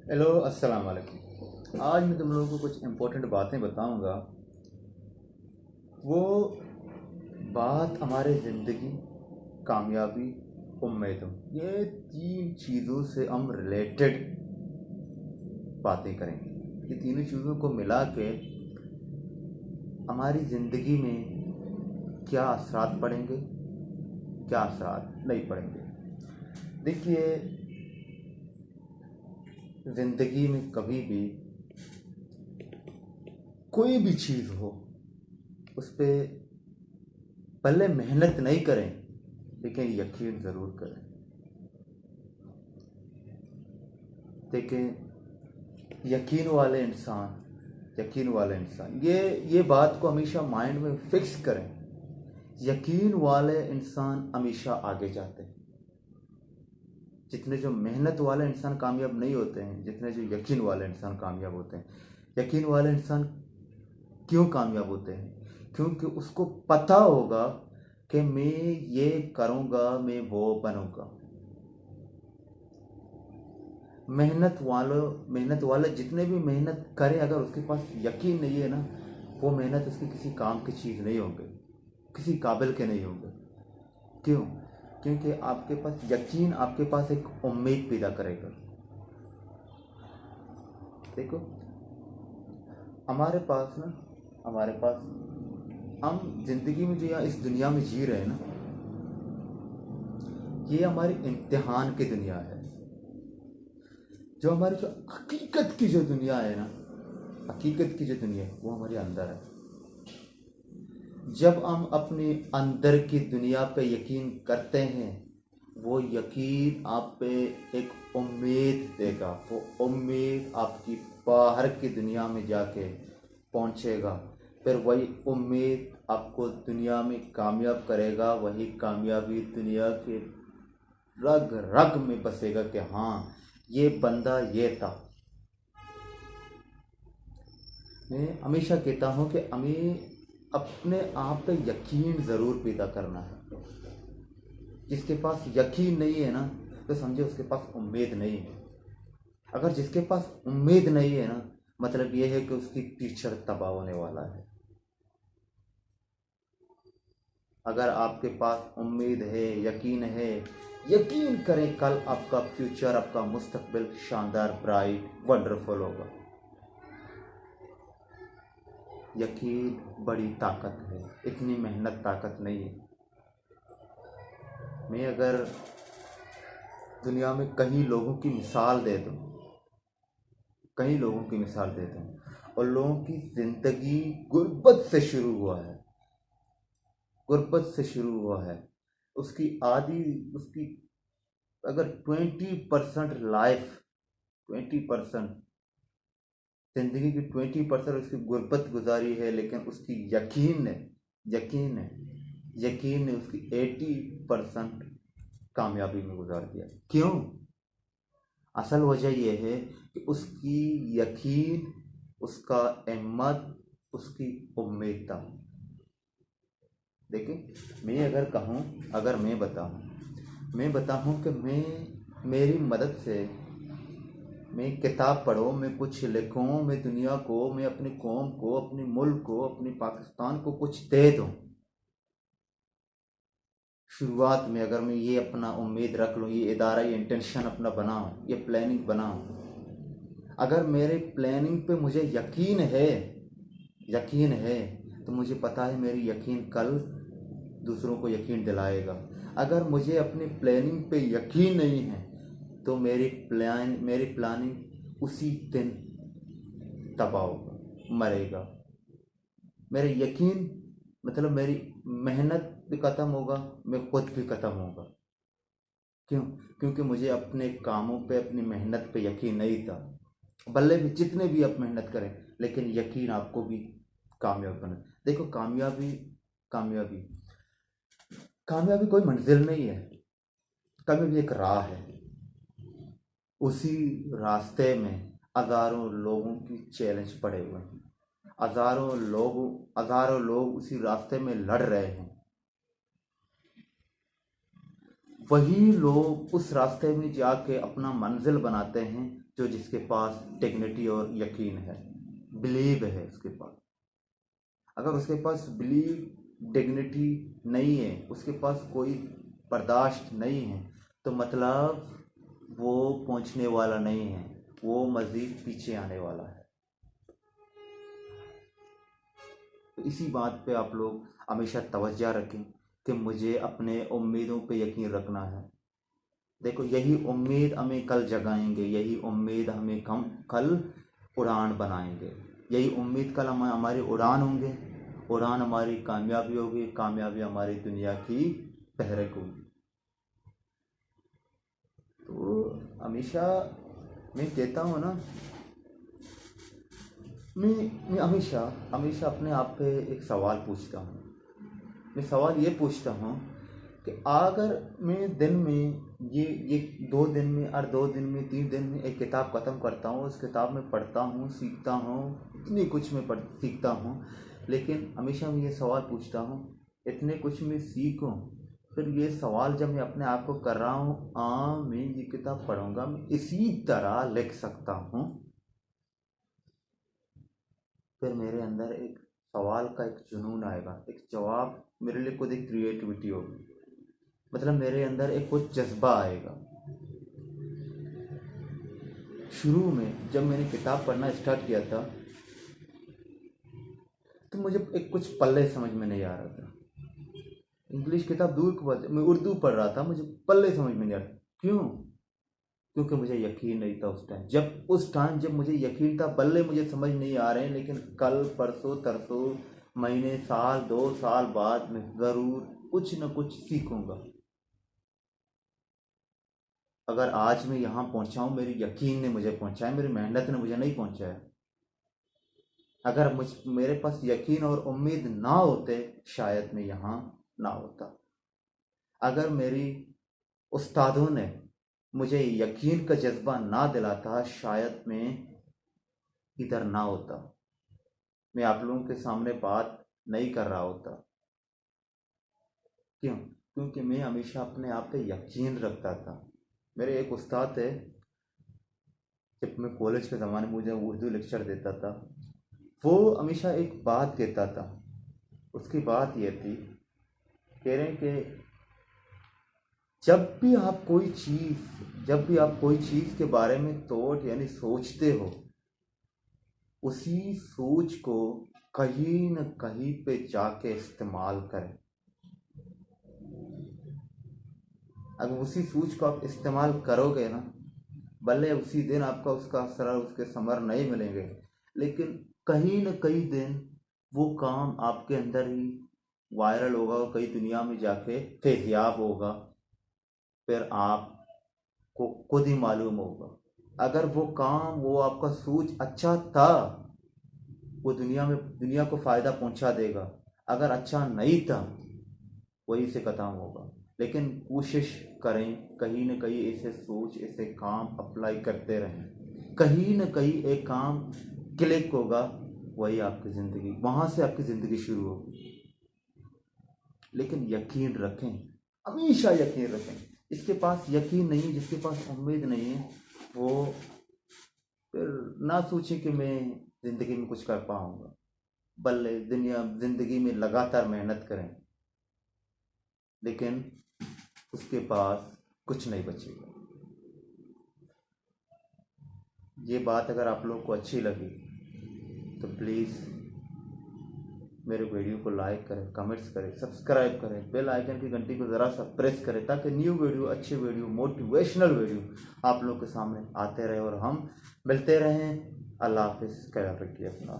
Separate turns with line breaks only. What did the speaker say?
Hello, अस्सलाम वालेकुम। आज मैं तुम लोगों को कुछ इम्पोर्टेंट बातें बताऊंगा। वो बात हमारे ज़िंदगी, कामयाबी, उम्मीदों, ये तीन चीज़ों से हम रिलेटेड बातें करेंगे। ये तीनों चीज़ों को मिला के हमारी ज़िंदगी में क्या असरात पड़ेंगे, क्या असरात नहीं पड़ेंगे। देखिए, ज़िंदगी में कभी भी कोई भी चीज़ हो, उस पर पहले मेहनत नहीं करें, लेकिन यकीन ज़रूर करें। देखें, यकीन वाले इंसान, यकीन वाले इंसान, ये बात को हमेशा माइंड में फिक्स करें। यकीन वाले इंसान हमेशा आगे जाते हैं। जितने जो मेहनत वाले इंसान कामयाब नहीं होते हैं, जितने जो यकीन वाले इंसान कामयाब होते हैं। यकीन वाले इंसान क्यों कामयाब होते हैं? क्योंकि उसको पता होगा कि मैं ये करूँगा, मैं वो बनूँगा। मेहनत वाले जितने भी मेहनत करें, अगर उसके पास यकीन नहीं है ना, वो मेहनत उसकी किसी काम की चीज़ नहीं होंगे, किसी काबिल के नहीं होंगे। क्यों? क्योंकि आपके पास यकीन आपके पास एक उम्मीद पैदा करेगा। देखो, हमारे पास ना हमारे पास हम जिंदगी में जो यहाँ इस दुनिया में जी रहे हैं ना, ये हमारी इम्तिहान की दुनिया है। जो हमारी जो हकीकत की जो दुनिया है ना, हकीकत की जो दुनिया है, वो हमारे अंदर है। जब हम अपने अंदर की दुनिया पे यकीन करते हैं, वो यकीन आप पे एक उम्मीद देगा। वो उम्मीद आपकी बाहर की दुनिया में जाके पहुंचेगा। फिर वही उम्मीद आपको दुनिया में कामयाब करेगा। वही कामयाबी दुनिया के रग रग में बसेगा कि हाँ, ये बंदा ये था। मैं हमेशा कहता हूँ कि हमें अपने आप पे यकीन ज़रूर पैदा करना है। जिसके पास यकीन नहीं है ना, तो समझे उसके पास उम्मीद नहीं है। अगर जिसके पास उम्मीद नहीं है ना, मतलब ये है कि उसकी फ्यूचर तबाह होने वाला है। अगर आपके पास उम्मीद है, यकीन है, यकीन करें कल आपका फ्यूचर, आपका मुस्तकबिल शानदार, ब्राइट, वंडरफुल होगा। यकीन बड़ी ताकत है, इतनी मेहनत ताकत नहीं है। मैं अगर दुनिया में कई लोगों की मिसाल दे दूं, कई लोगों की मिसाल दे दूं, और लोगों की जिंदगी गुर्बत से शुरू हुआ है, गुर्बत से शुरू हुआ है। उसकी आधी उसकी अगर 20% लाइफ, 20% जिंदगी की 20% उसकी गुर्बत गुजारी है, लेकिन उसकी यकीन है यकीन ने उसकी 80% कामयाबी में गुजार दिया। क्यों? असल वजह यह है कि उसकी यकीन, उसका हिम्मत, उसकी उम्मीद था। देखिए, मैं अगर कहूँ, अगर मैं बताऊँ कि मेरी मदद से मैं किताब पढ़ो, मैं कुछ लिखूँ, मैं दुनिया को, मैं अपनी कौम को, अपने मुल्क को, अपने पाकिस्तान को कुछ दे दूँ। शुरुआत में अगर मैं ये अपना उम्मीद रख लूँ, ये इदारा, ये इंटेंशन अपना बनाऊँ, ये प्लानिंग बनाऊँ, अगर मेरे प्लानिंग पे मुझे यकीन है, तो मुझे पता है मेरी यकीन कल दूसरों को यकीन दिलाएगा। अगर मुझे अपनी प्लानिंग पे यकीन नहीं है, तो मेरी प्लानिंग उसी दिन तबाह होगा, मरेगा। मेरे यकीन मतलब मेरी मेहनत भी ख़त्म होगा, मैं खुद भी ख़त्म होगा। क्यों? क्योंकि मुझे अपने कामों पे, अपनी मेहनत पे यकीन नहीं था। भले भी जितने भी आप मेहनत करें, लेकिन यकीन आपको भी कामयाब बना। देखो, कामयाबी कामयाबी कोई मंजिल नहीं है, कामयाबी एक राह है। उसी रास्ते में हजारों लोगों की चैलेंज पड़े हुए हैं। हजारों लोग उसी रास्ते में लड़ रहे हैं। वही लोग उस रास्ते में जाके अपना मंजिल बनाते हैं जो जिसके पास डिग्निटी और यकीन है, बिलीव है उसके पास। अगर उसके पास बिलीव डिग्निटी नहीं है, उसके पास कोई बर्दाश्त नहीं है, तो मतलब वो पहुंचने वाला नहीं है, वो मज़ीद पीछे आने वाला है। तो इसी बात पे आप लोग हमेशा तवज्जो रखें कि मुझे अपने उम्मीदों पे यकीन रखना है। देखो, यही उम्मीद हमें कल जगाएंगे, यही उम्मीद हमें कल उड़ान बनाएंगे, यही उम्मीद कल हम हमारी उड़ान होंगे, उड़ान हमारी कामयाबी होगी, कामयाबी हमारी दुनिया की पहरेक होगी। तो हमेशा मैं कहता हूँ ना, मैं हमेशा हमेशा अपने आप पे एक सवाल पूछता हूँ। मैं सवाल ये पूछता हूँ कि अगर मैं दिन में ये 2 दिन में और 2 दिन में 3 दिन में एक किताब ख़त्म करता हूँ, उस किताब में पढ़ता हूँ, सीखता हूँ, इतनी कुछ मैं सीखता हूँ, लेकिन हमेशा मैं ये सवाल पूछता हूँ, इतने कुछ मैं सीखूँ, फिर ये सवाल जब मैं अपने आप को कर रहा हूँ, मैं ये किताब पढ़ूँगा, मैं इसी तरह लिख सकता हूँ, फिर मेरे अंदर एक सवाल का एक जुनून आएगा, एक जवाब मेरे लिए खुद एक क्रिएटिविटी होगी, मतलब मेरे अंदर एक कुछ जज्बा आएगा। शुरू में जब मैंने किताब पढ़ना स्टार्ट किया था तो मुझे एक कुछ पल्ले समझ में नहीं आ रहा था। इंग्लिश किताब दूर की बात, मैं उर्दू पढ़ रहा था, मुझे पल्ले समझ में नहीं आ रहा। क्यों? क्योंकि मुझे यकीन नहीं था उस टाइम। उस टाइम जब मुझे यकीन था, बल्ले मुझे समझ नहीं आ रहे हैं, लेकिन कल परसों तरसों महीने साल 2 साल बाद मैं ज़रूर कुछ न कुछ सीखूंगा। अगर आज मैं यहाँ पहुँचा हूँ, मेरी यकीन ने मुझे पहुँचाया, मेरी मेहनत ने मुझे नहीं पहुँचाया। अगर मेरे पास यकीन और उम्मीद ना होते, शायद मैं यहाँ ना होता। अगर मेरी उस्तादों ने मुझे यकीन का जज्बा ना दिलाता, शायद मैं इधर ना होता, मैं आप लोगों के सामने बात नहीं कर रहा होता। क्यों? क्योंकि मैं हमेशा अपने आप पे यकीन रखता था। मेरे एक उस्ताद थे, जब मैं कॉलेज के ज़माने में मुझे उर्दू लेक्चर देता था, वो हमेशा एक बात कहता था। उसकी बात ये थी, कह रहे हैं कि जब भी आप कोई चीज़ के बारे में थॉट यानी सोचते हो, उसी सोच को कहीं न कहीं पे जाके इस्तेमाल करें। अगर उसी सोच को आप इस्तेमाल करोगे ना, भले उसी दिन आपका उसका असर उसके समर नहीं मिलेंगे, लेकिन कहीं न कहीं दिन वो काम आपके अंदर ही वायरल होगा और कई दुनिया में जाके फेज़याब होगा, फिर आपको खुद ही मालूम होगा। अगर वो काम, वो आपका सोच अच्छा था, वो दुनिया को फ़ायदा पहुंचा देगा। अगर अच्छा नहीं था, वहीं से ख़त्म होगा। लेकिन कोशिश करें, कहीं न कहीं ऐसे सोच, ऐसे काम अप्लाई करते रहें, कहीं न कहीं एक काम क्लिक होगा, वही आपकी ज़िंदगी, वहाँ से आपकी ज़िंदगी शुरू होगी। लेकिन यकीन रखें, हमेशा यकीन रखें। इसके पास यकीन नहीं, जिसके पास उम्मीद नहीं है, वो फिर ना सोचे कि मैं ज़िंदगी में कुछ कर पाऊँगा। बल्ले ज़िंदगी में लगातार मेहनत करें, लेकिन उसके पास कुछ नहीं बचेगा। ये बात अगर आप लोग को अच्छी लगी तो प्लीज़ मेरे वीडियो को लाइक करें, कमेंट्स करें, सब्सक्राइब करें, बेल आइकन की घंटी को ज़रा सा प्रेस करें, ताकि न्यू वीडियो, अच्छे वीडियो, मोटिवेशनल वीडियो आप लोग के सामने आते रहे और हम मिलते रहें। अल्लाह हाफिज़, ख्याल रखिए अपना।